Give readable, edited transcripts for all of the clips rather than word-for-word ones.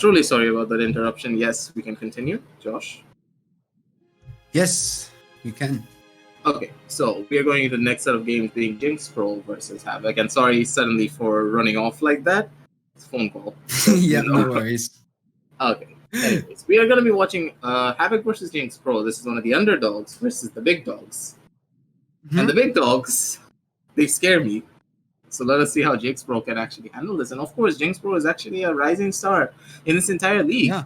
Truly sorry about that interruption. Yes, we can continue. Josh? Yes, you can. Okay, so we are going into the next set of games being JinXPro versus Havoc. And sorry suddenly for running off like that. It's a phone call. So, Yeah, no worries. Okay. Anyways, we are going to be watching Havoc versus JinXPro. This is one of the underdogs versus the big dogs. And the big dogs, they scare me. So let us see how JinXPro can actually handle this. And of course, JinXPro is actually a rising star in this entire league. Yeah.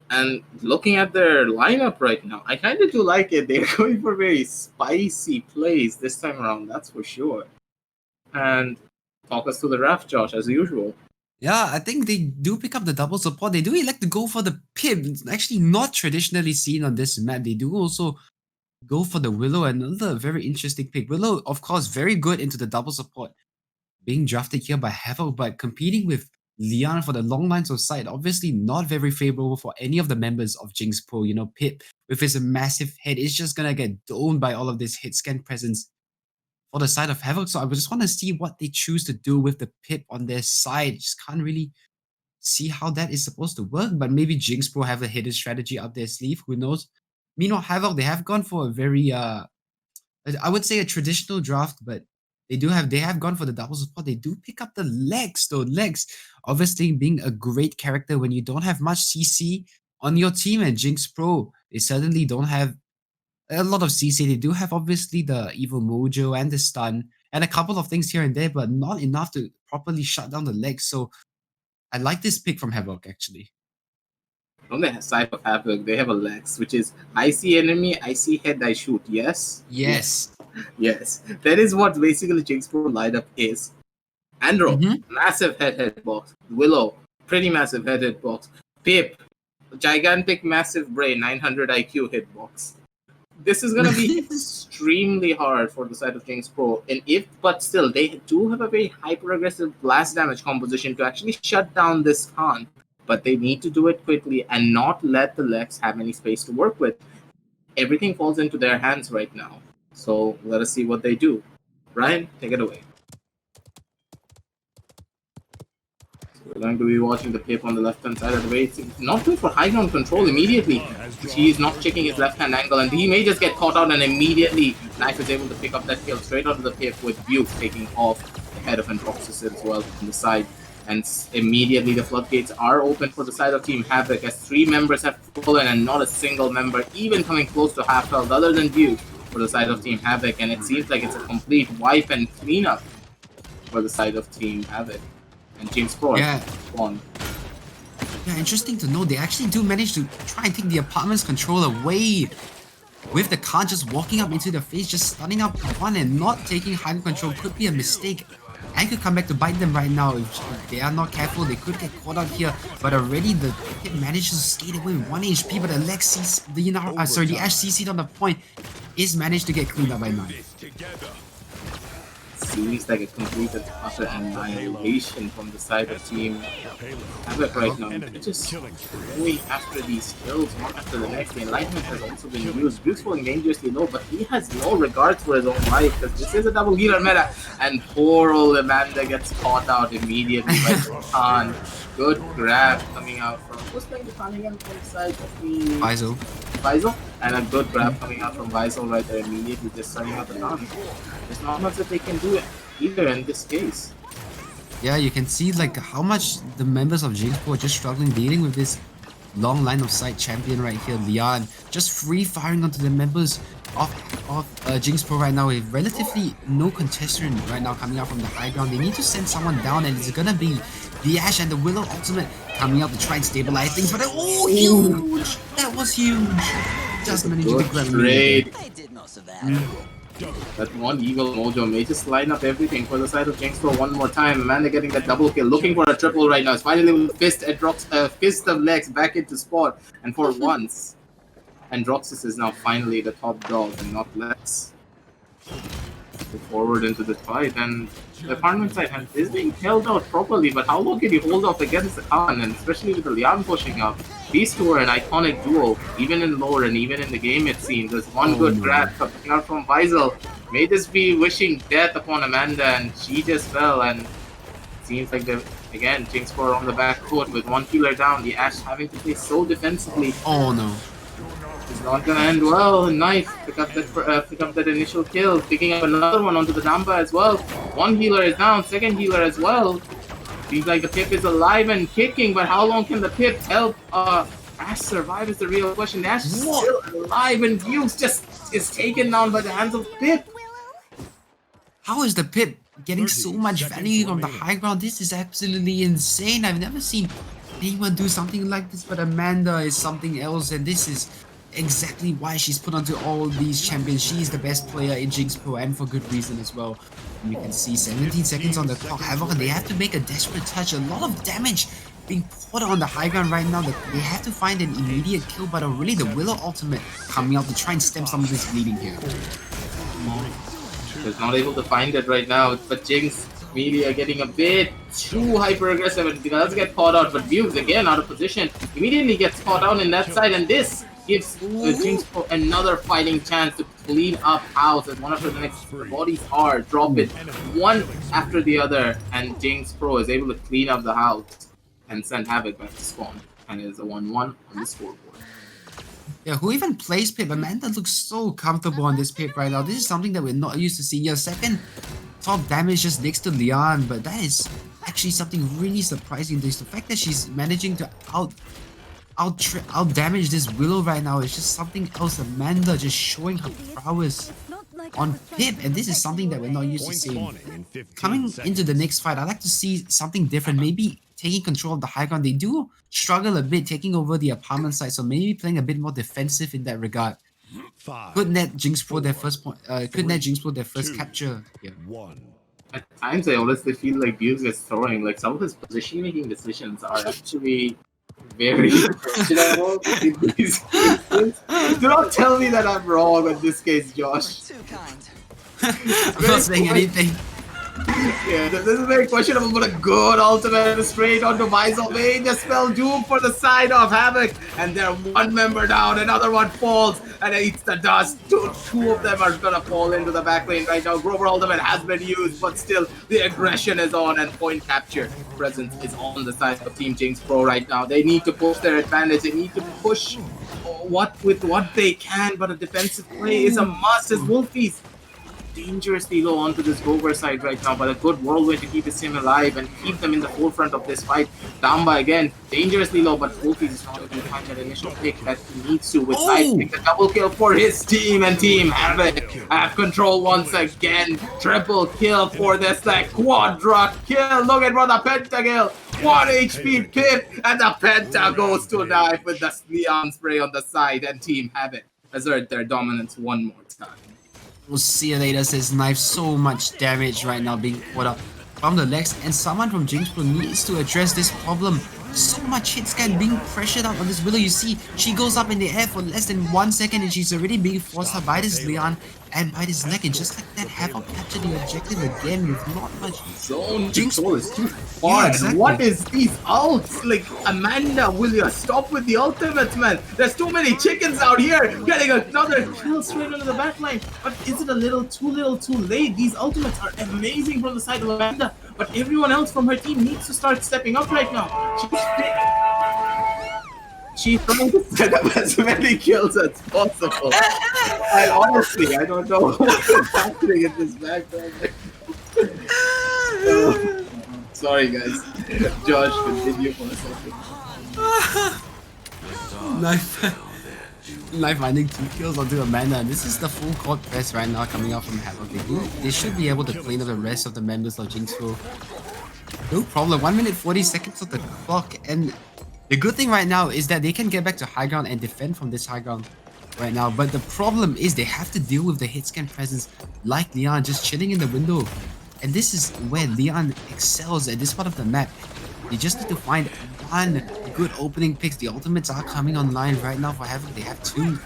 And looking at their lineup right now, I kind of do like it. They're going for very spicy plays this time around, that's for sure. And talk us through the draft, Josh, as usual. Yeah, I think they do pick up the double support. They do elect to go for the Pip. It's actually not traditionally seen on this map. They do also go for the Willow, another very interesting pick. Willow, of course, very good into the double support. Being drafted here by Havoc, but competing with Leon for the long lines of sight, obviously not very favorable for any of the members of JinXPro. You know, Pip with his massive head is just gonna get domed by all of this hit scan presence for the side of Havoc. So I just want to see what they choose to do with the Pip on their side. Just can't really see how that is supposed to work, but maybe JinXPro have a hidden strategy up their sleeve. Who knows? Meanwhile, Havoc, they have gone for a very I would say a traditional draft, but they have gone for the double support. They do pick up the Lex though. Lex, obviously being a great character when you don't have much CC on your team, and JinXPro, they certainly don't have a lot of CC. They do have obviously the evil mojo and the stun and a couple of things here and there, but not enough to properly shut down the Lex. So I like this pick from Havoc actually. On the side of Havoc, they have a Lex, which is I see enemy, I see head, I shoot. Yes? Yes. Yes. That is what basically JinXPro lineup is. Andro, massive head box. Willow, pretty massive head box. Pip, gigantic massive brain, 900 IQ hitbox. This is going to be extremely hard for the side of JinXPro, but still, they do have a very hyper aggressive blast damage composition to actually shut down this Khan. But they need to do it quickly and not let the Lex have any space to work with. Everything falls into their hands right now. So let us see what they do. Ryan, take it away. We're going to be watching the Pip on the left-hand side of the way. It's not good for high ground control immediately. He's not checking his left-hand angle, and he may just get caught out, and immediately Knife is able to pick up that kill straight out of the Pip with Buke taking off the head of Androxus as well from the side. And immediately the floodgates are open for the side of Team Havoc as 3 members have fallen and not a single member even coming close to half health other than Buke for the side of Team Havoc. And it seems like it's a complete wipe and cleanup for the side of Team Havoc. And JinXPro won. Yeah, interesting to know. They actually do manage to try and take the apartment's control away with the car just walking up into their face, just stunning up one and not taking high control could be a mistake. And could come back to bite them right now. If they are not careful, they could get caught out here. But already the Pip manages to skate away with 1 HP, but the Ash CC'd on the point is managed to get cleaned up by 9. Seems like a complete and utter annihilation from the side of Team Havoc right now. They're just going after these kills one after the next. The enlightenment has also been used. Buke's falling dangerously low, but he has no regards for his own life because this is a double healer meta. And poor old Amanda gets caught out immediately by Khan. Good grab coming out from who's playing the Khan again from the side of the Faisal, and a good grab coming out from Faisal right there immediately, just starting out the Khan. There's not much that they can do either in this case. Yeah, you can see like how much the members of JinXPro are just struggling dealing with this long line of sight champion right here, Leon, just free firing onto the members of JinXPro right now with relatively no contestant right now coming out from the high ground. They need to send someone down, and it's gonna be the Ash and the Willow ultimate coming out to try and stabilize things. But huge! That was huge! Just managed to grab trade. I did most of that. That one evil mojo may just line up everything for the side of JinXPro one more time. Amanda getting that double kill, looking for a triple right now. It's finally with fist of Lex back into spot, and for once, Androxus is now finally the top dog and not Lex. Go forward into the fight, and the apartment side is being held out properly, but how long can you hold off against the Khan, and especially with the Leon pushing up? These two are an iconic duo, even in lore and even in the game it seems. There's one good grab coming out from Faisal. May just be wishing death upon Amanda, and she just fell, and it seems like they've Again, JinXPro on the back foot with one healer down. The Ashe having to play so defensively. Oh no. It's not gonna end well. Nice. Pick up that initial kill. Picking up another one onto the Damba as well. One healer is down. Second healer as well. Seems like the Pip is alive and kicking, but how long can the Pip help Ashe survive is the real question. Ashe is still alive and Views just is taken down by the hands of Pip. How is the Pip getting so much value from the high ground? This is absolutely insane. I've never seen anyone do something like this, but Amanda is something else, and this is exactly why she's put onto all these champions. She's the best player in JinXPro, and for good reason as well. And you can see 17 seconds on the clock. Havoc, and they have to make a desperate touch. A lot of damage being put on the high ground right now. They have to find an immediate kill, but really the Willow ultimate coming out to try and stem some of this bleeding here. He's not able to find it right now, but Jinx Media getting a bit too hyper aggressive and does get caught out, but Views again out of position, immediately gets caught out in that side, and this gives Jinx another fighting chance to clean up house as one of the next bodies are drop it one after the other, and JinXPro is able to clean up the house and send Havoc back to spawn, and it is a 1-1 on the scoreboard. Yeah, who even plays Pip? Amanda looks so comfortable on this Pip right now. This is something that we're not used to seeing. Your second top damage just next to Leon, but that is actually something really surprising. The fact that she's managing to out damage this Willow right now is just something else. Amanda just showing her prowess on Pip, and this is something that we're not used to seeing. Coming into the next fight, I'd like to see something different. Maybe taking control of the high ground. They do struggle a bit taking over the apartment side, so maybe playing a bit more defensive in that regard. Could net JinXPro their first point? Could net JinXPro their first capture? Yeah. At times, I honestly feel like Views is throwing. Like some of his position-making decisions are actually very questionable in these cases. Do not tell me that I'm wrong in this case, Josh. I'm not saying anything. Yeah, this is very questionable, but a good ultimate straight onto Visor. They just spell doom for the side of Havoc, and they're one member down, another one falls, and it eats the dust. Two of them are gonna fall into the back lane right now. Grover ultimate has been used, but still the aggression is on, and point capture presence is on the side of Team JinXPro right now. They need to push their advantage. They need to push what they can, but a defensive play is a must as Wolfies dangerously low onto this Grover side right now, but a good whirlwind to keep his team alive and keep them in the forefront of this fight. Damba again, dangerously low, but Wolfies is not able to find that initial pick that he needs to, with Knife pick the double kill for his team, and Team Havoc have control once again. Triple kill for this like quadra kill. Look at what the pentakill. 1 HP Pip, and the penta goes to Knife with the Leon spray on the side, and Team Havoc assert their dominance one more time. We'll see you later, says Knife. So much damage right now being put up from the legs, and someone from JinXPro needs to address this problem. So much hit scan being pressured out on this Willow. You see, she goes up in the air for less than 1 second, and she's already being forced out by this Leon and by this leg, and just like that, Havoc captured the objective again with not much. Zone control is too far. Yeah, exactly. What is these ults? Like, Amanda, will you stop with the ultimates, man? There's too many chickens out here getting another kill straight into the backline. But is it a little too late? These ultimates are amazing from the side of Amanda, but everyone else from her team needs to start stepping up right now. She's trying to set up as many kills as possible. And honestly, I don't know what is happening in this background. Sorry, guys. Josh, continue for a second. Knife finding 2 kills onto Amanda, and this is the full court press right now coming out from Havoc. They should be able to clean up the rest of the members of JinXPro. No problem. 1 minute 40 seconds of the clock, and the good thing right now is that they can get back to high ground and defend from this high ground right now. But the problem is they have to deal with the hit scan presence like Leon just chilling in the window. And this is where Leon excels at this part of the map. They just need to find one good opening picks. The ultimates are coming online right now for Havoc. They have 2.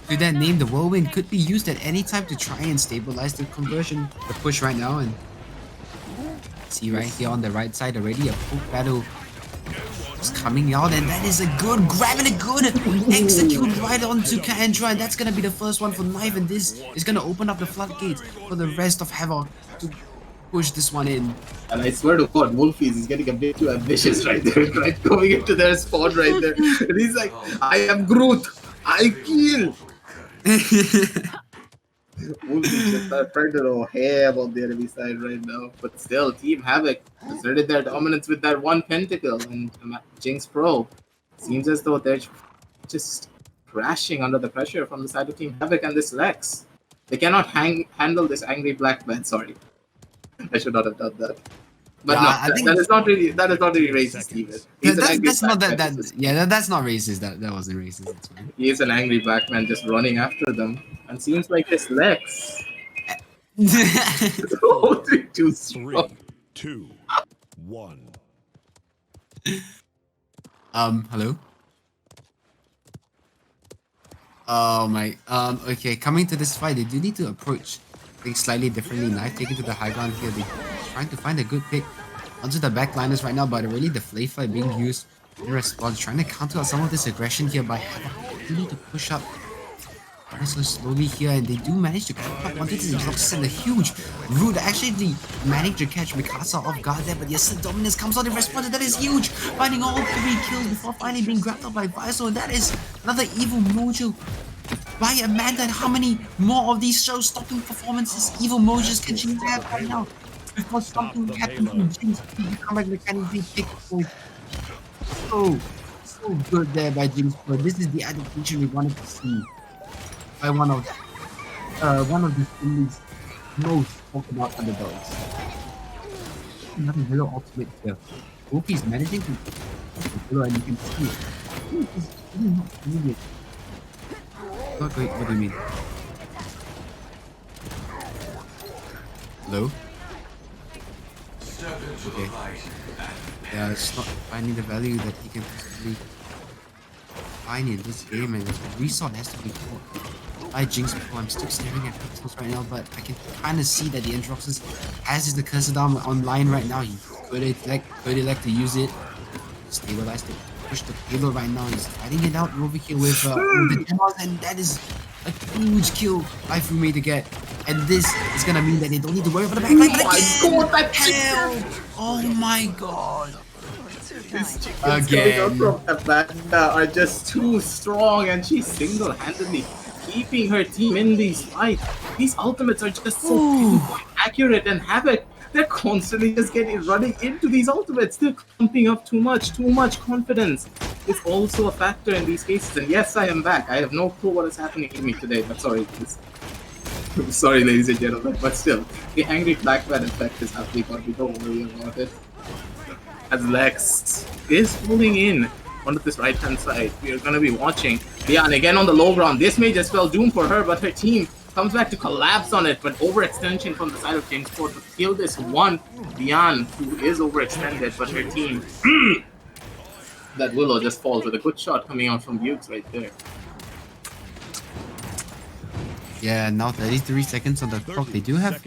To that name, the whirlwind could be used at any time to try and stabilize the conversion. The push right now, and see right here on the right side already a poke battle is coming out, and that is a good grab and a good execute right onto Kendra, and that's gonna be the first one for Knife, and this is gonna open up the floodgates for the rest of Havoc to push this one in. And I swear to God, Wolfies is getting a bit too ambitious right there, right? Going into their spot right there. And he's like, I am Groot. I kill. Wolfies just are trying to know ham on the enemy side right now. But still, Team Havoc asserted their dominance with that one pentacle. And JinXPro seems as though they're just crashing under the pressure from the side of Team Havoc and this Lex. They cannot handle this angry black man. Sorry. I should not have done that. But Yeah, no, I think that is not really racist even. that's not that's not racist. That wasn't racist. It's fine. He is an angry black man just running after them. And seems like this Lex. Too strong. 3, 2, 1. Hello? Oh my, okay, coming to this fight, they do need to approach things slightly differently. Knife taken to the high ground here. They're trying to find a good pick onto the backliners right now, but really the flay fight being used in response, trying to counter out some of this aggression here by Havoc. They do need to push up ever so slowly here, and they do manage to catch up onto this Introx and a huge root. Actually, managed to catch Mikasa off guard there, but yes, the dominance comes out in response, and that is huge. Finding all 3 kills before finally being grabbed up by Viso, and that is another evil mojo by Amanda. And how many more of these show-stopping performances, evil mojos can she have right now before something happens to Jinx become like mechanically picked? So good there by Jinx, but this is the adaptation we wanted to see by one of the Indies most talked about underdogs. Another Hero ultimate here. Wolfie is managing to Hero, and you can see it. He's really not doing it. Not great, what do you mean? Hello? Okay. Yeah, it's not finding the value that he can possibly find in this game, and the resort has to be caught by JinXPro. I'm still staring at pixels right now, but I can kind of see that the Androxus has the Cursadam online right now. He could elect to use it, stabilize it, push the payload right now. He's fighting it out over here with the demos, and that is a huge kill by Fume to get. And this is gonna mean that they don't need to worry about the backline. Oh my god! These chickens coming out from Amanda are just too strong, and she's single-handedly keeping her team in these fights. These ultimates are just so pinpoint accurate, and Havoc, they're constantly just running into these ultimates. They're pumping up too much confidence. It's also a factor in these cases. And yes, I am back. I have no clue what is happening to me today, but sorry, please. Sorry, ladies and gentlemen, but still, the angry black man effect is happening, but we don't worry about it. As Lex is pulling in onto this right-hand side, we are going to be watching Lian again on the low ground. This may just spell doom for her, but her team comes back to collapse on it, but overextension from the side of JinXPro to kill this one Lian, who is overextended, but her team... that Willow just falls with a good shot coming out from Bukes right there. Yeah, now 33 seconds on the clock. They do have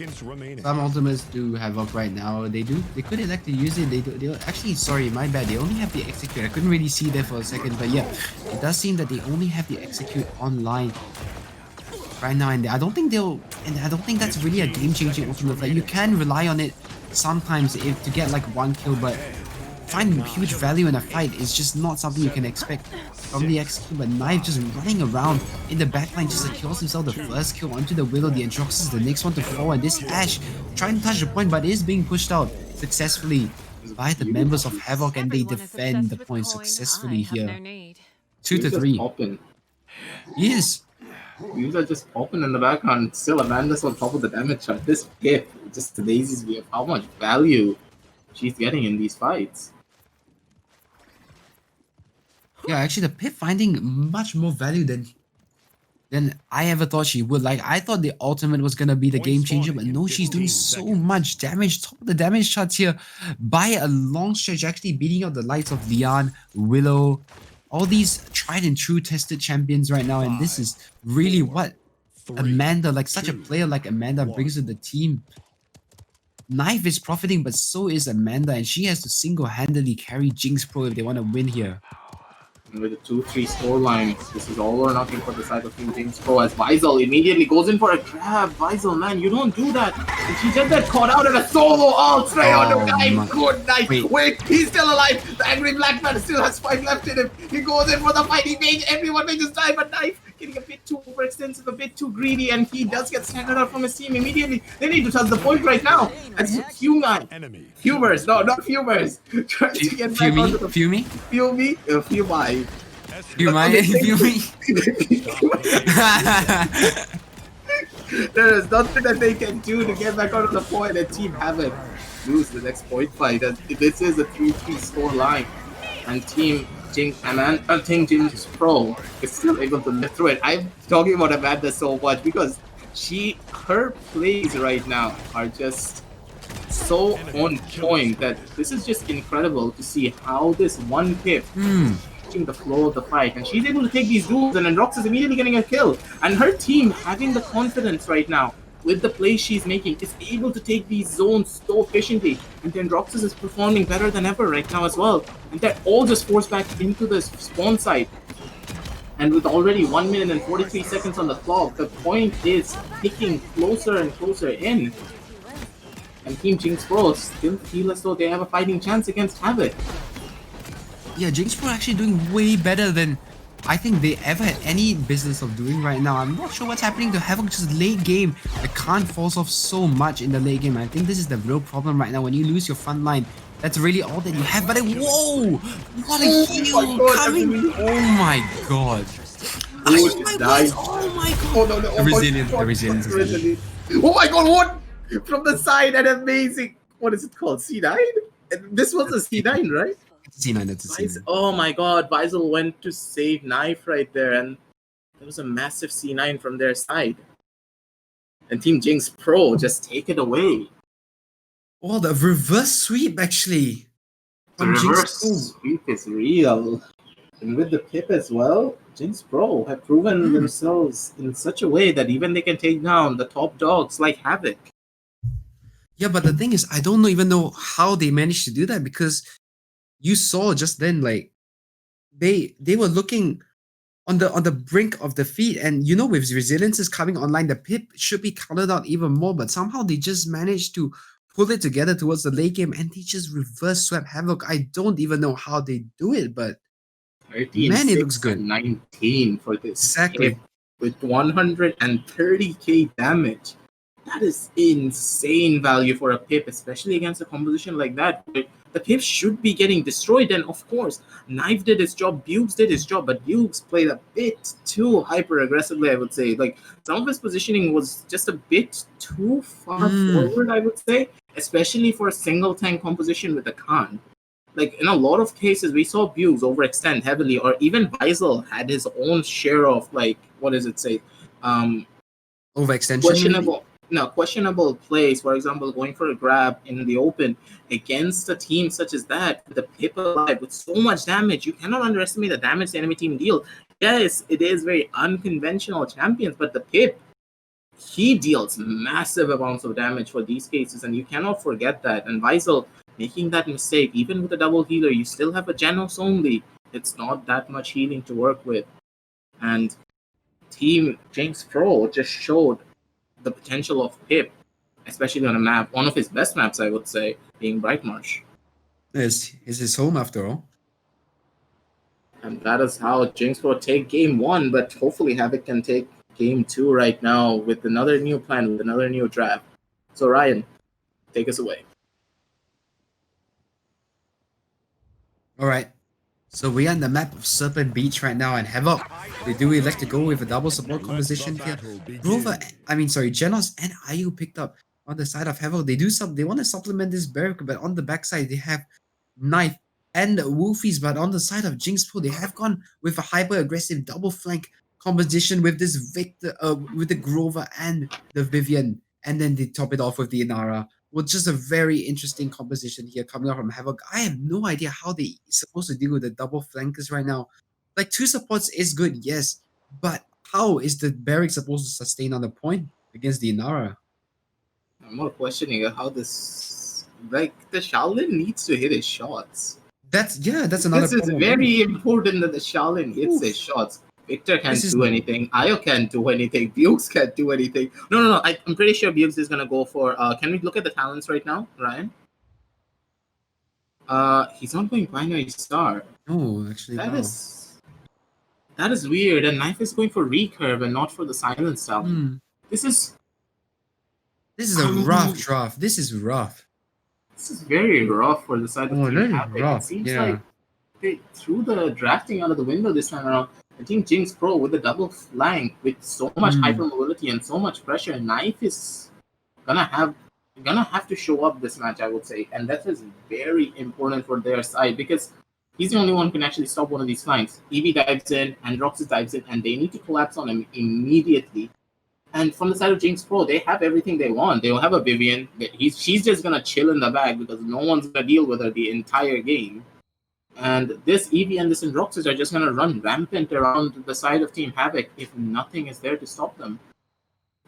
some ultimates to Havoc right now. They could elect to use it. They actually, sorry, my bad. They only have the execute. I couldn't really see there for a second, but yeah, it does seem that they only have the execute online right now, and I don't think that's really a game-changing ultimate. Like, you can rely on it sometimes to get like one kill, but finding huge value in a fight is just not something you can expect from the execute. But Knife just running around in the backline just secures himself the first kill onto the Willow. The Androxus is the next one to fall, and this Ash trying to touch the point, but is being pushed out successfully by the members of Havoc, and they defend the point successfully here. 2-3. Yes. These are just popping in the background. Still, Amanda's on top of the damage chart. This pick just amazes me of how much value she's getting in these fights. Yeah, actually, the Pip finding much more value than I ever thought she would. Like, I thought the ultimate was gonna be the game changer, but no, she's doing so much damage. Top of the damage charts here by a long stretch, actually beating out the likes of Leon, Willow, all these tried and true tested champions right now. And this is really what Amanda, like such a player like Amanda, brings to the team. Knife is profiting, but so is Amanda, and she has to single-handedly carry JinXPro if they want to win here. And with a 2-3 scoreline, this is all or nothing for the side of Team JinXPro as Weisel immediately goes in for a grab. Weisel, man, you don't do that. And she just got caught out in a solo all straight on the guy. Good night. Wait, he's still alive. The angry black man still has 5 left in him. He goes in for the fight. He makes everyone makes his time, but Knife getting a bit too overextensive, a bit too greedy, and he does get staggered out from his team immediately. They need to touch the point right now. That's Human. Fumers, no, not Fumers. Trying to get back onto the Fumi? Fumi? Fumi. There is nothing that they can do to get back onto the point, and Team Havoc lose the next point fight. This is a 3-3 score line, and Team JinXPro is still able to live through it. I'm talking about Amanda so much because her plays right now are just so on point that this is just incredible to see how this one pip changing the flow of the fight, and she's able to take these duels, and then Rox is immediately getting a kill, and her team having the confidence right now with the plays she's making is able to take these zones so efficiently, and then Roxas is performing better than ever right now as well, and they're all just forced back into the spawn site. And with already 1 minute and 43 seconds on the clock, the point is ticking closer and closer in. And Team JinXPro still feel as though they have a fighting chance against Havoc. Yeah, JinXPro actually doing way better than I think they ever had any business of doing right now. I'm not sure what's happening to Havoc, just late game. They can't force off so much in the late game. I think this is the real problem right now. When you lose your front line, that's really all that you have. But whoa! What a heal coming! Oh my god! Oh my god! Oh no, no, the resilience is oh my god, what? From the side, and amazing. What is it called? C9? This was a C9, right? C9, that's a C9. Oh my god, Weisel went to save Knife right there, and there was a massive C9 from their side. And Team JinXPro just take it away. Oh, the reverse sweep actually. The reverse sweep is real. And with the pip as well, JinXPro have proven themselves in such a way that even they can take down the top dogs like Havoc. Yeah, but the thing is, I don't even know how they managed to do that, because you saw just then, like, they were looking on the brink of defeat, and you know, with resiliences coming online, the pip should be counted out even more, but somehow they just managed to pull it together towards the late game, and they just reverse swept Havoc. I don't even know how they do it, but 13, man, it looks good. 19 for this Exactly. pip with 130k damage. That is insane value for a pip, especially against a composition like that. The pip should be getting destroyed, and of course, Knife did his job, Bukes did his job, but Bukes played a bit too hyper-aggressively, I would say. Like, some of his positioning was just a bit too far forward, I would say, especially for a single tank composition with a Khan. Like, in a lot of cases, we saw Bukes overextend heavily, or even Weisel had his own share of, like, what does it say? Overextension? Questionable plays, for example, going for a grab in the open against a team such as that, with the pip alive, with so much damage. You cannot underestimate the damage the enemy team deal. Yes, it is very unconventional champions, but the pip, he deals massive amounts of damage for these cases, and you cannot forget that. And Weisel making that mistake, even with a double healer, you still have a Genos only. It's not that much healing to work with. And Team JinXPro just showed the potential of Pip, especially on a map, one of his best maps, I would say, being Bright Marsh. It's his home after all. And that is how JinXPro take game 1, but hopefully Havoc can take game 2 right now with another new plan, with another new draft. So Ryan, take us away. Alright. So we are on the map of Serpent Beach right now, and Havoc, they do elect to go with a double support composition here. Genos and Ayu picked up on the side of Havoc. They want to supplement this barrack, but on the backside they have Knife and Wolfies, but on the side of JinXPro, they have gone with a hyper-aggressive double flank composition with this Victor, with the Grover and the Vivian, and then they top it off with the Inara. Well, just a very interesting composition here coming out from Havoc. I have no idea how they supposed to deal with the double flankers right now. Like, 2 supports is good, yes, but how is the barrack supposed to sustain on the point against the Inara? I'm more questioning how this, like, the Shaolin needs to hit his shots. That's another This is problem. very important that the Shaolin hits his shots. Victor can't This is- do anything. Ayo can't do anything. Bukes can't do anything. No. I'm pretty sure Bukes is gonna go for. Can we look at the talents right now, Ryan? He's not going binary star. Oh, actually, That wow. is weird. And Knife is going for recurve and not for the silence talent. This is a rough draft. This is rough. This is very rough for the side of Team that is Havoc. rough. It seems Yeah. like they threw the drafting out of the window this time around. I think JinXPro with the double flank with so much hypermobility and so much pressure, Knife is gonna have to show up this match, I would say, and that is very important for their side because he's the only one who can actually stop one of these flanks. EV dives in, and Roxas dives in, and they need to collapse on him immediately. And from the side of JinXPro, they have everything they want. They'll have a Vivian. She's just gonna chill in the back because no one's gonna deal with her the entire game. And this Eevee and this Roxas are just gonna run rampant around the side of Team Havoc if nothing is there to stop them.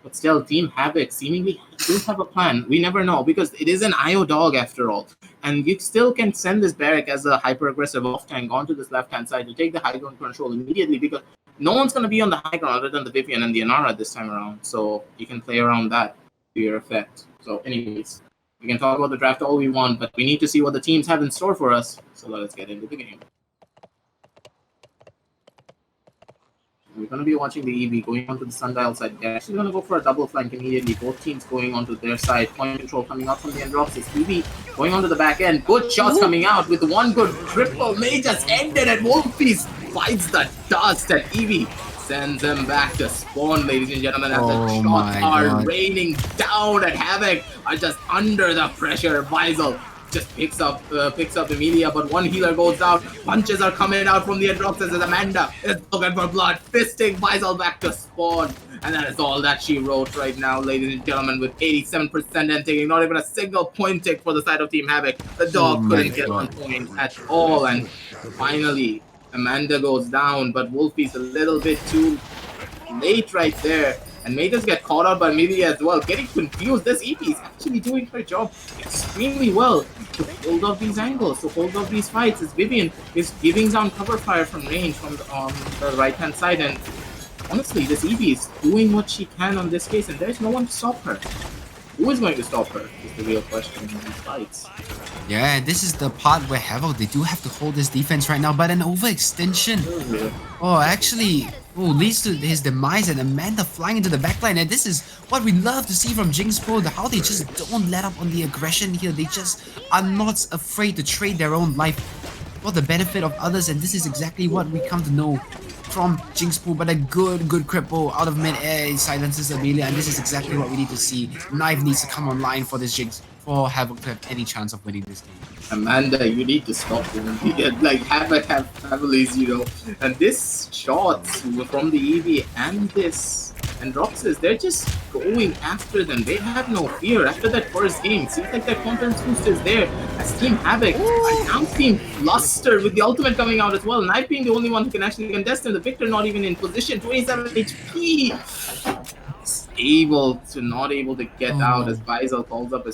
But still, Team Havoc seemingly do have a plan. We never know because it is an IO dog after all. And you still can send this Barrack as a hyper-aggressive off-tank onto this left-hand side to take the high ground control immediately because no one's going to be on the high ground other than the Vivian and the Inara this time around. So you can play around that to your effect. So anyways, we can talk about the draft all we want, but we need to see what the teams have in store for us. So let's get into the game. We're going to be watching the EV going onto the Sundial side. They're actually going to go for a double flank immediately. Both teams going onto their side. Point control coming out from the Androxys. EV going onto the back end. Good shots coming out with one good triple. May just ended at Wolfies. Fights the dust at EV. Sends him back to spawn, ladies and gentlemen, as the shots are raining down at Havoc. Are just under the pressure. Weisel just picks up Emilia, but one healer goes down. Punches are coming out from the Androxys as Amanda is looking for blood, fisting Weisel back to spawn. And that is all that she wrote right now, ladies and gentlemen, with 87% and taking not even a single point tick for the side of Team Havoc. The dog couldn't get 1 point at all, and finally, Amanda goes down, but Wolfie's a little bit too late right there. And may just get caught out by Emilia as well, getting confused. This EP is actually doing her job extremely well to hold off these angles, to hold off these fights. As Vivian is giving down cover fire from range from the right-hand side. And honestly, this Eevee is doing what she can on this case, and there's no one to stop her. Who is going to stop her is the real question in these fights. Yeah, this is the part where Havoc, they do have to hold this defense right now, but an overextension. Actually, leads to his demise and Amanda flying into the backline. And this is what we love to see from JinXPro, how they just don't let up on the aggression here. They just are not afraid to trade their own life for the benefit of others. And this is exactly what we come to know from JinXPro, but a good cripple out of mid-air silences Amelia, and this is exactly what we need to see. Knife needs to come online for this Jinx, for Havoc to have any chance of winning this game. Amanda, you need to stop them. Like, Havoc have families, you know. And this shots from the EV and this and Roxas, they're just going after them. They have no fear. After that first game, seems like their confidence boost is there. As Team Havoc are now Team Flustered with the ultimate coming out as well. Knife being the only one who can actually contest him. The Victor not even in position. 27 HP. Not able to get out as Weisel calls up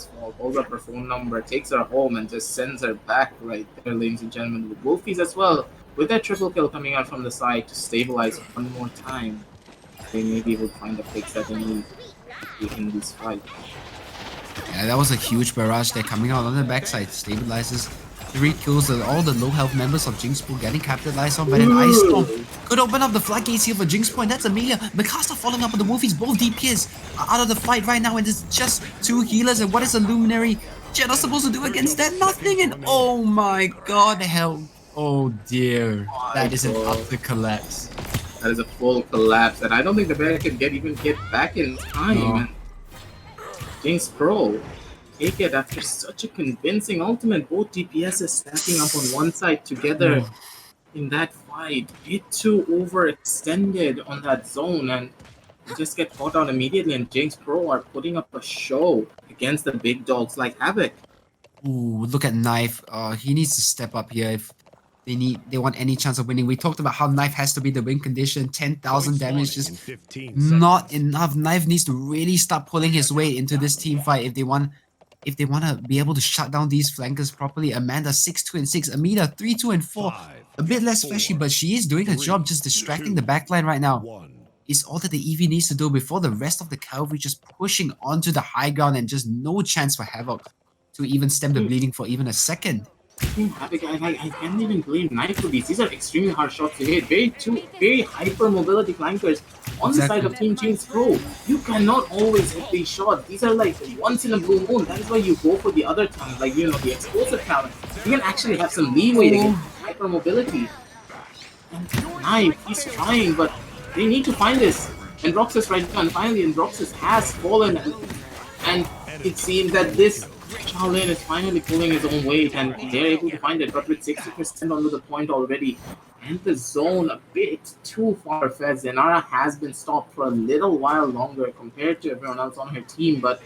her phone number, takes her home, and just sends her back right there, ladies and gentlemen. With Wolfies as well, with that triple kill coming out from the side to stabilize one more time. They may be able to find the fix that they need in this fight. Yeah, that was a huge barrage there coming out on the backside. Stabilizes 3 kills, all the low health members of JinXPro getting capitalized on, but an Ice Storm could open up the floodgates here for JinXPro, and that's Amelia. Mikasa following up on the Wolfies. Both DPS are out of the fight right now, and it's just 2 healers. And what is a Luminary Jenna supposed to do against that? Nothing. And oh my god, hell. Oh dear. That is an utter collapse. That is a full collapse, and I don't think the bear can even get back in time. No. JinXPro take it after such a convincing ultimate. Both DPSs stacking up on one side together in that fight. Bit too overextended on that zone, and just get caught out immediately. And JinXPro are putting up a show against the big dogs like Havoc. Ooh, look at Knife. He needs to step up here if they want any chance of winning. We talked about how Knife has to be the win condition. 10,000 damage, just not enough. Knife needs to really start pulling his weight into this team fight if they want if they want to be able to shut down these flankers properly. Amanda 6-2 and 6, Amida 3-2 and 4. A bit less flashy, but she is doing her job, just distracting the backline right now. Is all that the EV needs to do before the rest of the cavalry just pushing onto the high ground, and just no chance for Havoc to even stem the bleeding for even a second. Havoc, I can't even blame Knife for these. These are extremely hard shots to hit. Very hyper mobility flankers on the side of Team JinXPro. You cannot always hit these shots. These are like once in a blue moon. That is why you go for the other talent, like the explosive talent. You can actually have some leeway against hyper mobility. And Knife, he's trying, but they need to find this. And Roxas right now, and finally, and Roxas has fallen, and it seems that this Shaolin is finally pulling his own weight, and they're able to find it, but with 60% under the point already, and the zone a bit too far-fetched. Zenara has been stopped for a little while longer compared to everyone else on her team, but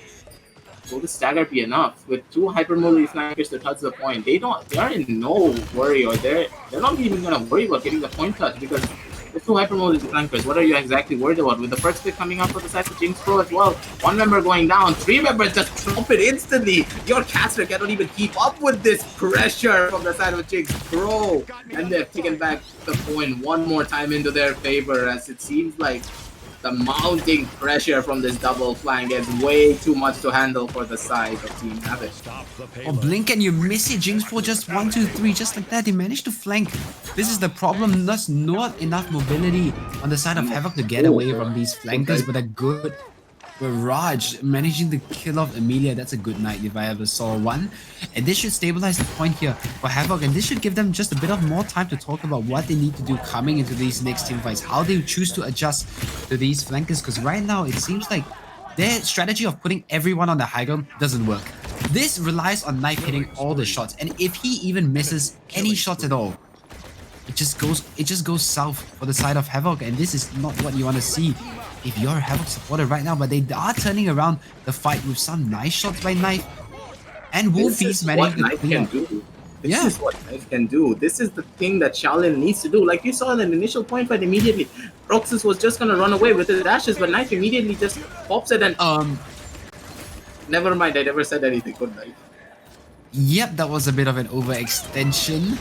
will the stagger be enough? With two hypermobility flankers to touch the point, they are in no worry, or they're not even gonna worry about getting the point touch, because with two hypermobility flankers, what are you exactly worried about? With the first pick coming up for the side of JinXPro as well, one member going down, three members just drop it instantly. Your caster cannot even keep up with this pressure from the side of JinXPro, and they've taken back the point one more time into their favor, as it seems like the mounting pressure from this double flank is way too much to handle for the side of Team Havoc. Oh, blink and you miss it. JinXPro just 1, 2, 3, just like that. They managed to flank. This is the problem. There's not enough mobility on the side of Havoc to get away from these flankers, but a good barrage managing to kill off Amelia. That's a good night if I ever saw one. And this should stabilize the point here for Havoc, and this should give them just a bit of more time to talk about what they need to do coming into these next team fights, how they choose to adjust to these flankers, because right now it seems like their strategy of putting everyone on the high ground doesn't work. This relies on Knife hitting all the shots, and if he even misses any shots at all, it just goes south for the side of Havoc, and this is not what you want to see if you're a Havoc supporter right now. But they are turning around the fight with some nice shots by Knife, and Wolfie's managing to clean up. This is what Knife can do. This is the thing that Shaolin needs to do. Like you saw in an initial point fight, immediately Roxas was just gonna run away with his dashes, but Knife immediately just pops it and never mind, I never said anything. Good night. Yep, that was a bit of an overextension,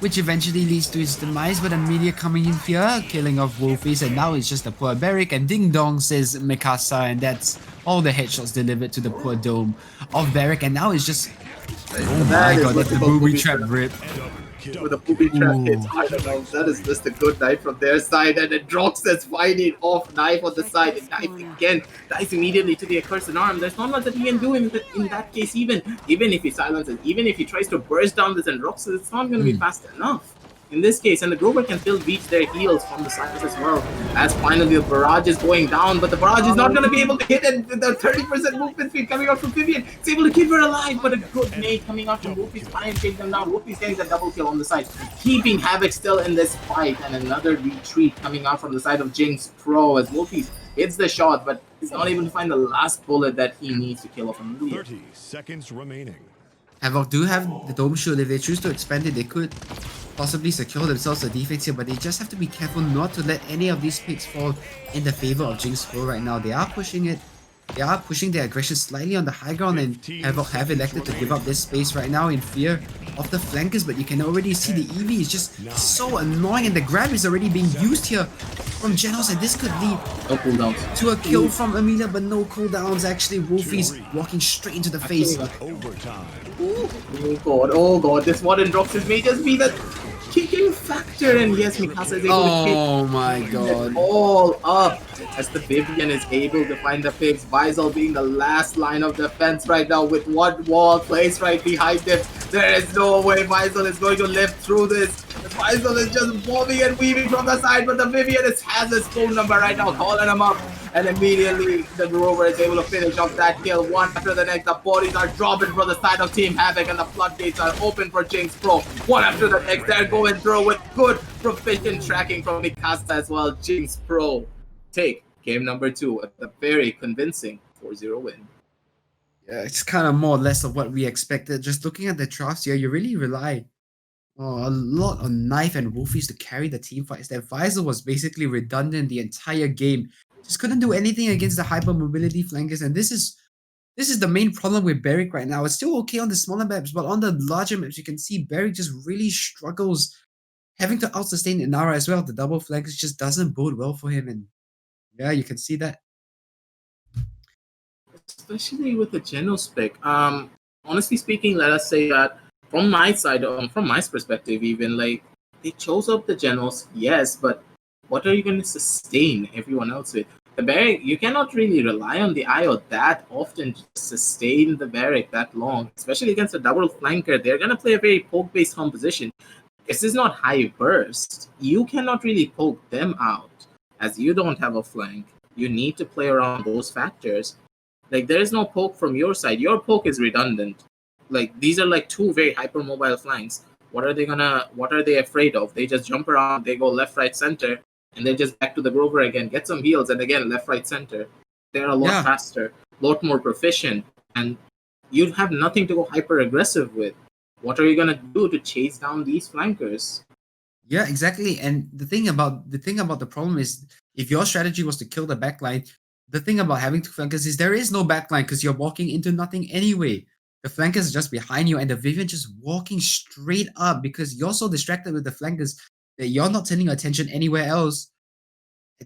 which eventually leads to his demise, but Amelia coming in here, killing off Wolfies, and now it's just a poor Barrick, and Ding Dong says Mikasa, and that's all the headshots delivered to the poor dome of Barrick, and now it's just... Oh my god, that's the booby trap rip. With a booby trap hits, I don't know, that is just a good night from their side, and then Droxas fighting off Knife on the side, and Knife again dies immediately to the accursed arm. There's not much that he can do in that case, even if he silences, even if he tries to burst down this and Droxas, it's not going to be fast enough in this case, and the Grover can still reach their heels from the sides as well, as finally the barrage is going down, but the barrage is not going to be able to hit it. The 30% movement speed coming out from Vivian, it's able to keep her alive, but a good nade coming out from Wolfie's trying to take them down. Wolfie's getting the double kill on the side, keeping Havoc still in this fight, and another retreat coming out from the side of JinXPro as Wolfie hits the shot, but he's not able to find the last bullet that he needs to kill off Amelia. 30 seconds remaining. Havoc do have the dome shield. If they choose to expand it, they could possibly secure themselves a defense here, but they just have to be careful not to let any of these picks fall in the favor of JinXPro right now. They are pushing it. They are pushing their aggression slightly on the high ground, and Havoc have elected to give up this space right now in fear of the flankers, but you can already see the EV is just so annoying, and the grab is already being used here from Genos, and this could lead No cooldowns to a kill from Amelia, but no cooldowns. Actually, Wolfie's walking straight into the face. Overtime. Oh god, this one in Droxas may just be the kicking factor, and yes, Mikasa is able to kick. Oh my god. All up as the Vivian is able to find the picks. Visal being the last line of defense right now with one wall placed right behind him. There is no way Visal is going to live through this. Visal is just bobbing and weaving from the side, but the Vivian has his phone number right now, calling him up. And immediately the Rover is able to finish off that kill one after the next. The bodies are dropping from the side of Team Havoc, and the floodgates are open for JinXPro. One after the next, they're going through with good proficient tracking from Mikasa as well. JinXPro take game number 2 at a very convincing 4-0 win. Yeah, it's kind of more or less of what we expected. Just looking at the drafts here, you really rely a lot on Knife and Wolfies to carry the team fights. That Visor was basically redundant the entire game. Just couldn't do anything against the hyper mobility flankers, and this is this is the main problem with Beric right now. It's still okay on the smaller maps, but on the larger maps, you can see Beric just really struggles having to out-sustain Inara as well. The double flanks just doesn't bode well for him, and yeah, you can see that. Especially with the Geno spec. Honestly speaking, let us say that from my side, from my perspective, even like they chose up the Genos, yes, but what are you going to sustain everyone else with? The Barrack, you cannot really rely on the IO that often to sustain the Barrack that long, especially against a double flanker. They're going to play a very poke-based composition. This is not high burst. You cannot really poke them out as you don't have a flank. You need to play around those factors. Like there is no poke from your side. Your poke is redundant. Like these are like two very hypermobile flanks. What are they afraid of? They just jump around, they go left, right, center, and they're just back to the Grover again, get some heals, and again left, right, center. They're a lot faster, a lot more proficient, and you have nothing to go hyper aggressive with. What are you gonna do to chase down these flankers? Yeah, exactly. And the thing about the problem is, if your strategy was to kill the backline, the thing about having two flankers is there is no backline because you're walking into nothing anyway. The flankers are just behind you, and the Vivian just walking straight up because you're so distracted with the flankers that you're not turning attention anywhere else.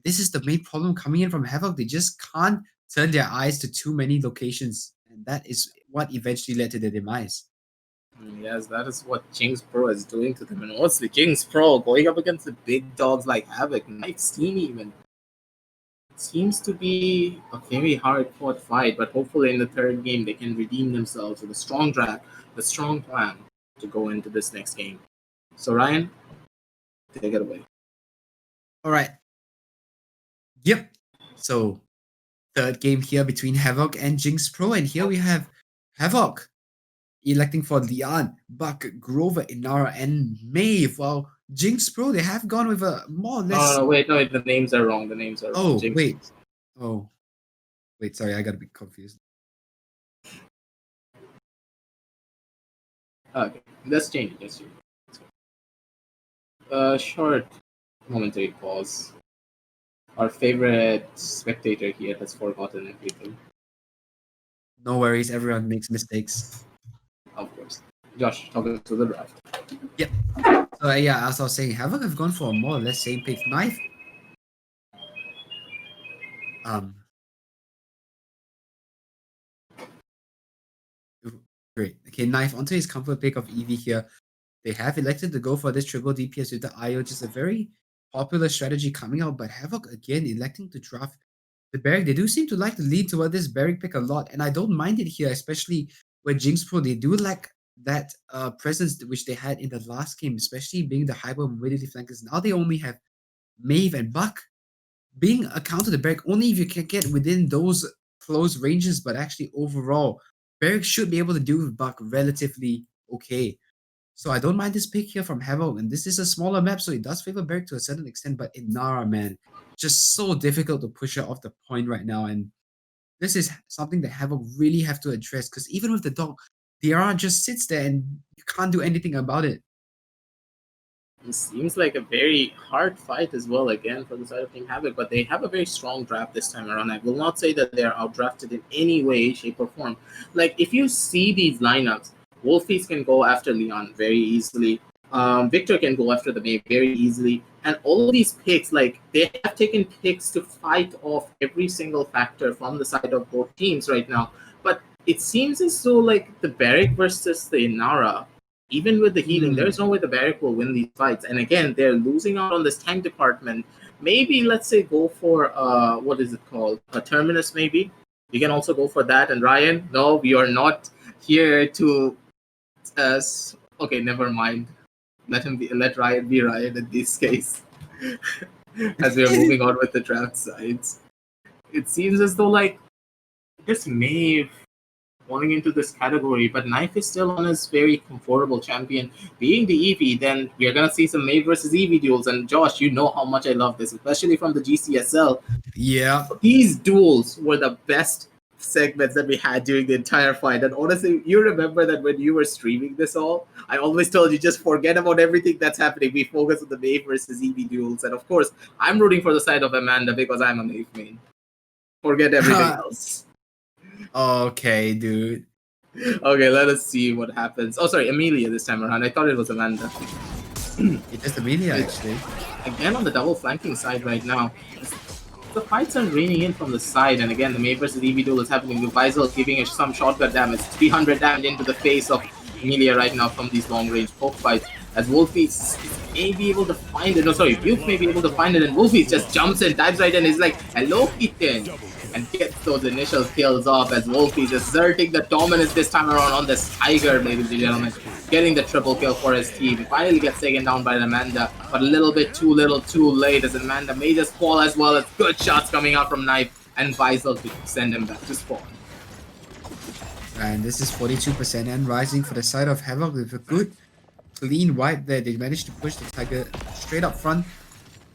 This is the main problem coming in from Havoc. They just can't turn their eyes to too many locations, and that is what eventually led to their demise. Yes, that is what JinXPro is doing to them. And what's the JinXPro going up against the big dogs like Havoc, Knife's team even? It seems to be a very hard fought fight, but hopefully in the third game they can redeem themselves with a strong draft, a strong plan to go into this next game. So Ryan, take it away. All right. Yep. So third game here between Havoc and JinXPro, and here we have Havoc electing for Leon, Buck, Grover, Inara, and Maeve. While JinXPro, they have gone with a more or less. No, wait, no, the names are wrong. The names are wrong. Oh, Jinx. wait. Oh, wait, sorry, I got a bit confused. Okay, let's change it. Let's change it. Short momentary pause. Our favorite spectator here has forgotten everything. No worries, everyone makes mistakes. Of course. Josh, talking to the draft. Yep. So yeah, as I was saying, Havoc have gone for a more or less same pick. Knife. Great. Okay, Knife onto his comfort pick of Eevee here. They have elected to go for this triple DPS with the IO, just a very popular strategy coming out, but Havoc again electing to draft the Barrack. They do seem to like to lead toward this Barrack pick a lot, and I don't mind it here, especially with JinXPro. They do lack that presence which they had in the last game, especially being the hyper mobility flankers. Now they only have Maeve and Buck. Being a counter to Barrack only if you can get within those close ranges, but actually overall, Barrack should be able to do with Buck relatively okay. So I don't mind this pick here from Havoc, and this is a smaller map, so it does favor Beric to a certain extent, but Inara, man, just so difficult to push her off the point right now, and this is something that Havoc really have to address, because even with the dog, the Inara just sits there and you can't do anything about it. It seems like a very hard fight as well, again, for the side of Team Havoc, but they have a very strong draft this time around. I will not say that they are outdrafted in any way, shape, or form. Like, if you see these lineups, Wolfies can go after Leon very easily. Victor can go after the May very easily. And all of these picks, like, they have taken picks to fight off every single factor from the side of both teams right now. But it seems as though, like, the Barrack versus the Inara, even with the healing, there's no way the Barrack will win these fights. And again, they're losing out on this tank department. Maybe, let's say, go for, what is it called? A Terminus, maybe? You can also go for that. And Ryan, no, we are not here to... okay, never mind. Let Ryan be Ryan in this case. As we are moving on with the draft sides. It seems as though, like, this Maeve falling into this category, but Knife is still on his very comfortable champion. Being the Eevee, then we're gonna see some Maeve versus Eevee duels. And Josh, you know how much I love this, especially from the GCSL. Yeah. These duels were the best segments that we had during the entire fight. And honestly, you remember that when you were streaming this all, I always told you just forget about everything that's happening. We focus on the Maeve versus Eevee duels. And of course, I'm rooting for the side of Amanda because I'm a Maeve main. Forget everything else. Okay, dude. Okay, let us see what happens. Oh, sorry, Amelia this time around. I thought it was Amanda. It is Amelia, actually. Again on the double flanking side right now. The fights are raining in from the side, and again, the Maeve versus EV duel is happening with Vizel giving some shotgun damage. 300 damage into the face of Amelia right now from these long-range poke fights. As Wolfie may be able to find it. No, sorry, Buke may be able to find it, and Wolfie just jumps in, dives right in, is like, hello, Kitten! And gets those initial kills off as Wolfie asserting the dominance this time around on this Tiger, ladies and gentlemen. Getting the triple kill for his team. Finally gets taken down by Amanda, but a little bit too little too late as Amanda may just fall as well as good shots coming out from Knife and Vizel to send him back to spawn. And this is 42% and rising for the side of Havoc with a good clean wipe there. They managed to push the Tiger straight up front.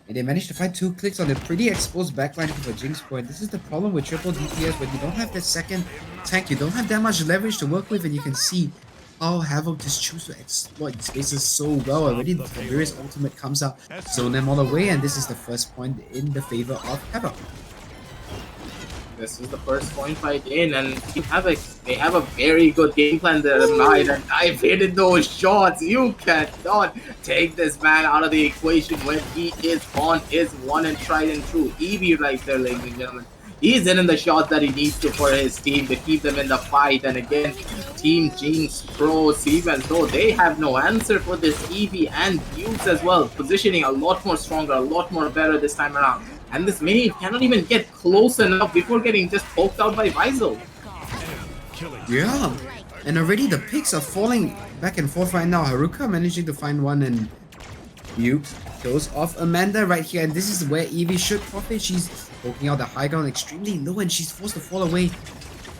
And they managed to find 2 clicks on the pretty exposed backline for JinXPro. And this is the problem with triple DPS when you don't have that second tank. You don't have that much leverage to work with, and you can see how Havoc just choose to exploit spaces so well. Already the Tiberius ultimate comes out, zone them all away, and this is the first point in the favor of Havoc. This is the first point fight in, and Team Havoc, they have a very good game plan there tonight, and I've hit those shots. You cannot take this man out of the equation when he is on his one and tried and true EV right there, ladies and gentlemen. He's in the shots that he needs to for his team to keep them in the fight, and again, Team JinXPro seem as though they have no answer for this EV and Bukes as well. Positioning a lot more stronger, a lot more better this time around. And this Maeve cannot even get close enough before getting just poked out by Vizel. Yeah, and already the picks are falling back and forth right now. Haruka managing to find one, and Buke kills off Amanda right here. And this is where Evie should profit. She's poking out the high ground extremely low, and she's forced to fall away.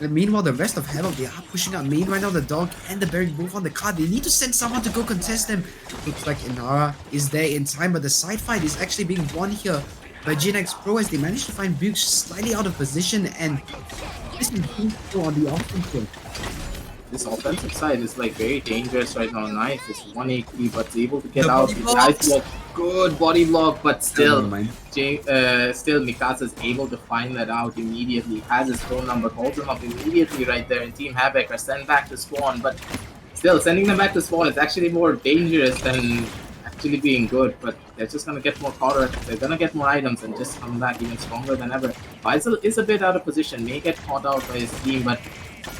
And meanwhile, the rest of Havoc, they are pushing out main right now. The dog and the Barrick both on the card. They need to send someone to go contest them. Looks like Inara is there in time, but the side fight is actually being won here by JinXPro as they managed to find Buke slightly out of position, and this is JinXPro on the offensive. This offensive side is like very dangerous right now. Knife is 180, but able to get The out. body blocks. Good body block, but still, mind. still Mikasa is able to find that out immediately. Has his phone number, calls him up immediately right there. And Team Havoc are sent back to spawn, but still sending them back to spawn is actually more dangerous than actually being good. But they're just gonna get more power. They're gonna get more items and just come back even stronger than ever. Vizel is a bit out of position, may get caught out by his team, but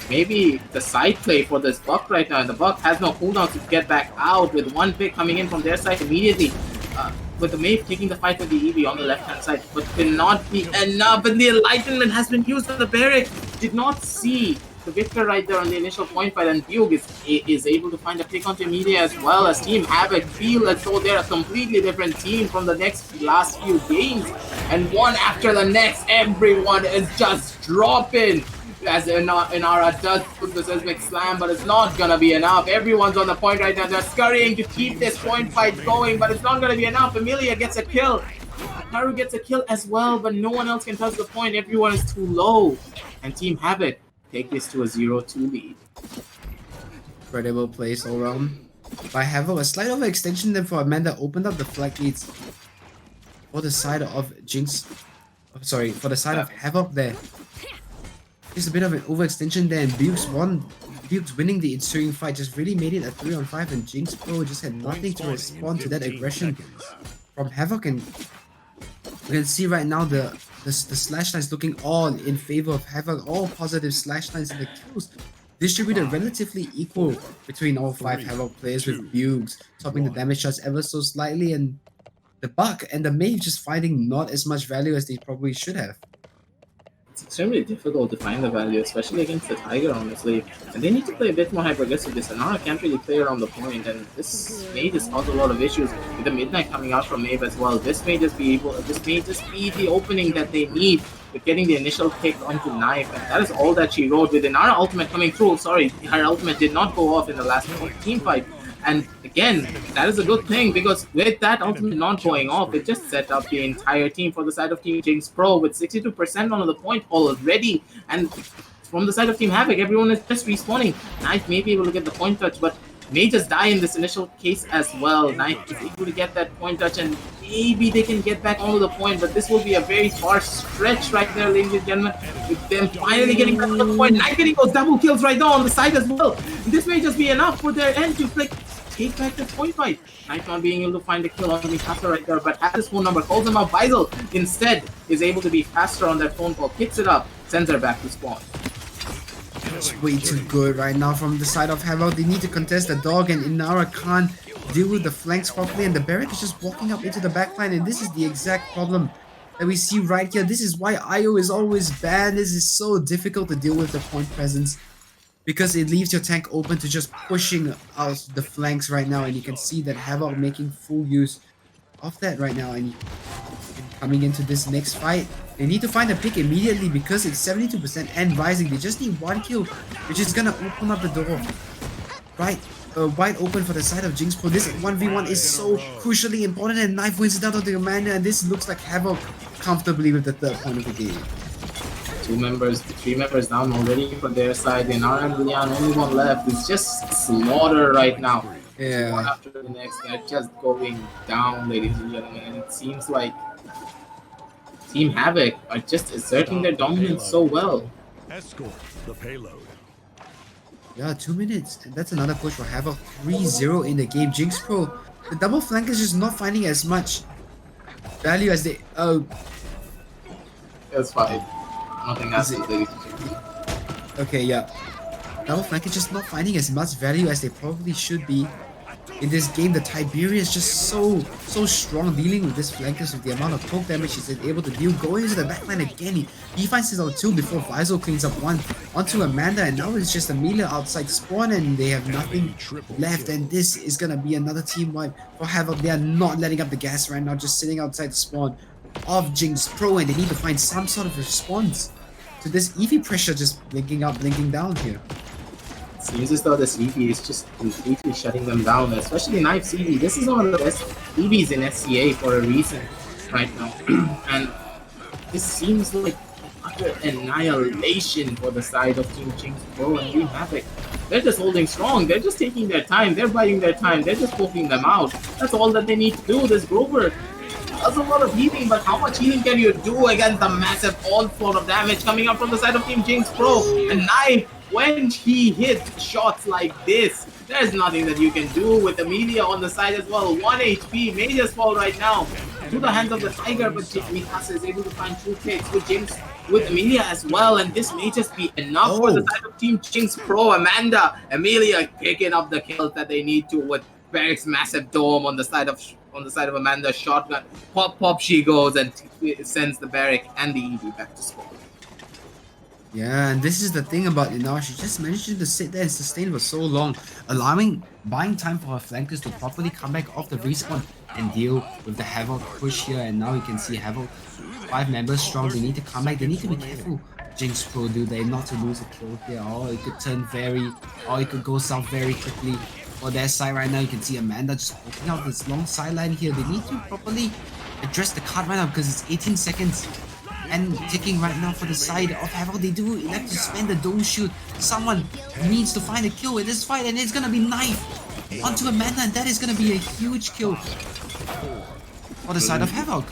maybe the side play for this Buck right now, and the Buck has no cooldown to get back out with one pick coming in from their side immediately. With the Maeve taking the fight with the EV on the left-hand side, but cannot be enough, and the Enlightenment has been used on the Barrack. Did not see the Victor right there on the initial point fight, and Bug is able to find a pick onto Media as well as Team Havoc feel as though they're a completely different team from the last few games, and one after the next, everyone is just dropping. As Inara does put the Seismic Slam, but it's not gonna be enough. Everyone's on the point right now. They're scurrying to keep this point fight going, but it's not gonna be enough. Amelia gets a kill. Haru gets a kill as well, but no one else can touch the point. Everyone is too low. And Team Havoc take this to a 0-2 lead. Incredible plays all around by Havoc. A slight overextension then for Amanda opened up the flag leads for the side of for the side of Havoc there. Just a bit of an overextension there, and Buke's winning the ensuing fight. Just really made it a 3-on-5, and JinXPro just had nothing to respond to that aggression from Havoc. And you can see right now the slash lines looking all in favor of Havoc. All positive slash lines, and the kills distributed relatively equal between all 5 Havoc players, with Bukes topping the damage shots ever so slightly, and the Buck and the Maeve just finding not as much value as they probably should have. It's extremely difficult to find the value, especially against the Tiger, honestly. And they need to play a bit more hyper-aggressive. This Inara can't really play around the point, and this may just cause a lot of issues with the Midnight coming out from Maeve as well. This may just be the opening that they need with getting the initial kick onto Knife, and that is all that she wrote. With Inara ultimate coming through, sorry, her ultimate did not go off in the last team fight. And again, that is a good thing, because with that ultimate not going off, it just set up the entire team for the side of Team JinXPro with 62% on the point already. And from the side of Team Havoc, everyone is just respawning. Knife may be able to get the point touch, but may just die in this initial case as well. Knight is able to get that point touch, and maybe they can get back onto the point, but this will be a very far stretch right there, ladies and gentlemen, with them finally getting back to the point. Knight getting those double kills right now on the side as well. This may just be enough for their end to take back the point fight. Knight not being able to find the kill on the Mikasa right there, but has his phone number, calls him up. Faisal instead is able to be faster on that phone call, picks it up, sends her back to spawn. It's way too good right now from the side of Havoc. They need to contest the dog, and Inara can't deal with the flanks properly, and the Barrack is just walking up into the backline, and this is the exact problem that we see right here. This is why IO is always banned. This is so difficult to deal with the point presence, because it leaves your tank open to just pushing out the flanks right now, and you can see that Havoc making full use of that right now, and coming into this next fight, they need to find a pick immediately because it's 72% and rising. They just need one kill, which is gonna open up the door right wide open for the side of JinXPro. This 1v1 is so crucially important, and Knife wins it out of the commander, and this looks like Havoc comfortably with the third point of the game. Three members down already for their side. Inara and Leon, only one left. It's just slaughter right now. Yeah. One after the next, they're just going down, ladies and gentlemen. And it seems like Team Havoc are just asserting their dominance so well. Escort the payload. Yeah, 2 minutes. And that's another push for Havoc. 3-0 in the game. JinXPro, the double flank is just not finding as much value as they... That's fine. Nothing else, ladies and gentlemen. Okay, yeah. Double flank is just not finding as much value as they probably should be. In this game, the Tiberia is just so strong dealing with this flankers with the amount of poke damage he's able to deal. Going into the backline again, he finds his out 2 before Faisal cleans up 1 onto Amanda, and now it's just Amelia outside spawn, and they have nothing left, and this is gonna be another team wipe for Havoc. They are not letting up the gas right now, just sitting outside the spawn of JinXPro, and they need to find some sort of response to this EV pressure just blinking up, blinking down here. Seems as though this EV is just completely shutting them down, especially Knife's EV. This is one of the best EVs in SCA for a reason right now. And this seems like utter annihilation for the side of Team JinXPro and Team Havoc. They're just holding strong. They're just taking their time. They're biding their time. They're just poking them out. That's all that they need to do. This Grover does a lot of healing, but how much healing can you do against the massive onslaught of damage coming up from the side of Team JinXPro? And Knife, when he hits shots like this, there's nothing that you can do with Amelia on the side as well. 1 HP may just fall right now to the hands of the Tiger, but Mikasa is able to find 2 kicks with Amelia as well, and this may just be enough for the side of Team JinXPro. Amelia picking up the kills that they need to with Barrack's massive dome on the side of Amanda's shotgun. Pop she goes and sends the Barrack and the EV back to spawn. Yeah, and this is the thing about Inara. She just managed to sit there and sustain for so long, buying time for her flankers to properly come back off the respawn and deal with the Havoc push here. And now you can see Havoc, 5 members strong. They need to come back. They need to be careful, JinXPro, do they, not to lose a kill here. Or it could turn it could go south very quickly. For their side right now, you can see Amanda just poking out this long sideline here. They need to properly address the card right now because it's 18 seconds. And ticking right now for the side of Havoc. They do elect to spend the dome shoot. Someone needs to find a kill in this fight, and it's gonna be Knife onto Amanda, and that is gonna be a huge kill for the side of Havoc.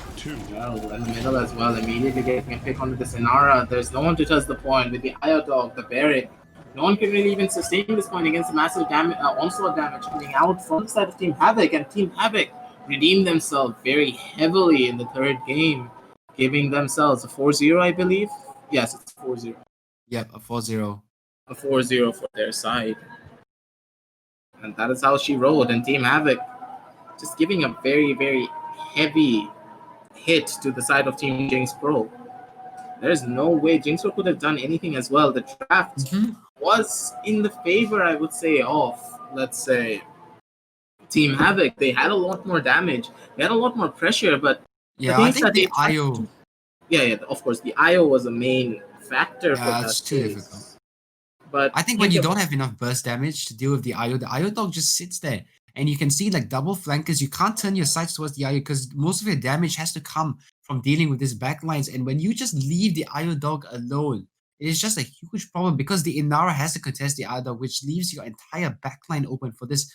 Well, in the middle as well, immediately getting a pick onto the Inara. There's no one to touch the point with the Io Dog, the Barrack. No one can really even sustain this point against the massive damage, onslaught damage coming out from the side of Team Havoc, and Team Havoc redeemed themselves very heavily in the 3rd game, giving themselves a 4-0, I believe. Yes, it's 4-0. Yep, a 4-0. A 4-0 for their side. And that is how she rolled. And Team Havoc just giving a very, very heavy hit to the side of Team JinXPro. There's no way JinXPro could have done anything as well. The draft was in the favor, I would say, of, let's say, Team Havoc. They had a lot more damage. They had a lot more pressure, but yeah, I think the IO. Yeah, of course, the IO was a main factor for that. It's too difficult. But I think when you don't have enough burst damage to deal with the IO dog just sits there. And you can see like double flankers, you can't turn your sights towards the IO because most of your damage has to come from dealing with these backlines. And when you just leave the IO dog alone, It is just a huge problem because the Inara has to contest the Ada, which leaves your entire backline open for this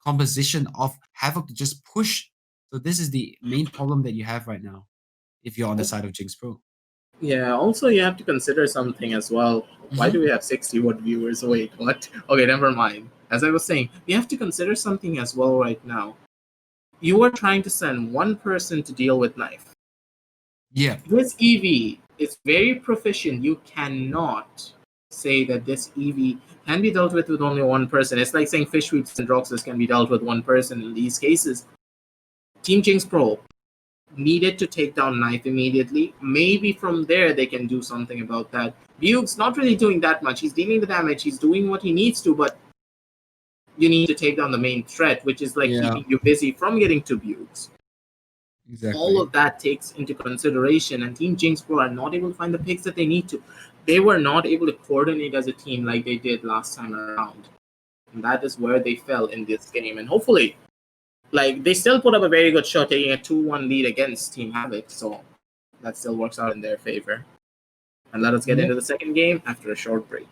composition of Havoc to just push. So this is the main problem that you have right now if you're on the side of JinXPro. Yeah, also you have to consider something as well. Why do we have 60-watt viewers? Wait, what? Okay, never mind. As I was saying, we have to consider something as well right now. You are trying to send one person to deal with knife. Yeah. This EV is very proficient. You cannot say that this EV can be dealt with only one person. It's like saying fish sweeps and Roxas can be dealt with one person in these cases. Team JinXPro needed to take down Knife immediately. Maybe from there they can do something about that. Buke's not really doing that much. He's dealing the damage. He's doing what he needs to, but you need to take down the main threat, which is like keeping you busy from getting to Buke's. Exactly. All of that takes into consideration, and Team JinXPro are not able to find the picks that they need to. They were not able to coordinate as a team like they did last time around. And that is where they fell in this game. And hopefully, like, they still put up a very good show, taking a 2-1 lead against Team Havoc, so that still works out in their favor. And let us get into the second game after a short break.